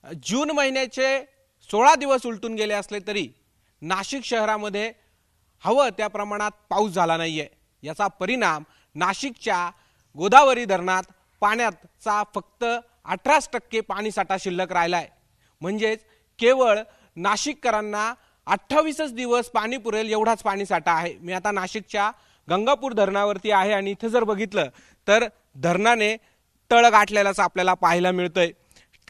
जून महिन्याचे 16 दिवस उलटून गेले असले तरी नाशिक शहरामध्ये हवं त्या प्रमाणात पाऊस झाला नाहीये। याचा परिणाम नाशिकच्या गोदावरी धरणात पाण्याचा फक्त 18% पाणीसाठा शिल्लक राहिलाय। म्हणजेच केवळ नाशिककरांना 28 दिवस पाणी पुरेल एवढाच पाणीसाठा आहे। मी आता नाशिकच्या गंगापूर धरणावरती आहे आणि इथे जर बघितलं तर धरणाने तळ गाठलेलाच आपल्याला पाहायला मिळतंय।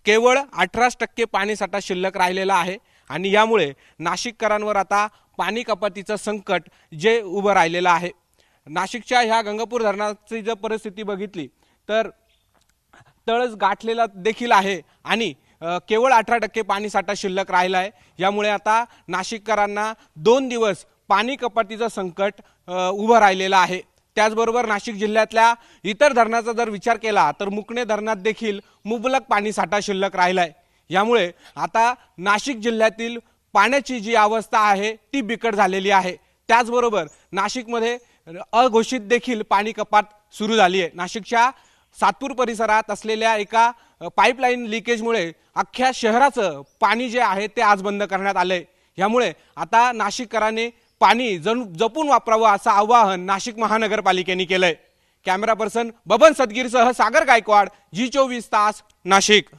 केवळ 18% पाणीसाठा शिल्लक राहिलेला आहे आणि यामुळे नाशिककरांवर आता पाणी कपातीचं संकट जे उभं राहिलेलं आहे। नाशिकच्या ह्या गंगापूर धरणाची जर परिस्थिती बघितली तर तळच गाठलेला देखील आहे आणि केवळ 18% पाणीसाठा शिल्लक राहिला आहे। यामुळे आता नाशिककरांना 2 दिवस पाणी कपातीचं संकट उभं राहिलेलं आहे। त्याचबरोबर नाशिक जिल्ह्यातल्या इतर धरणाचा जर विचार केला तर मुकणे धरणात देखील मुबलक पाणीसाठा शिल्लक राहिलाय। यामुळे आता नाशिक जिल्ह्यातील पाण्याची जी अवस्था आहे ती बिकट झालेली आहे। त्याचबरोबर नाशिकमध्ये अघोषित देखील पाणी कपात सुरू झाली आहे। नाशिकच्या सातपूर परिसरात असलेल्या एका पाईपलाईन लिकेजमुळे अख्ख्या शहराचं पाणी जे आहे ते आज बंद करण्यात आलंय। यामुळे आता नाशिककरांनी पाणी जपून वापरावं असं आवाहन नाशिक महानगरपालिकेने केलंय। कॅमेरा पर्सन बबन सदगीरसह सागर गायकवाड, जी 24 तास, नाशिक।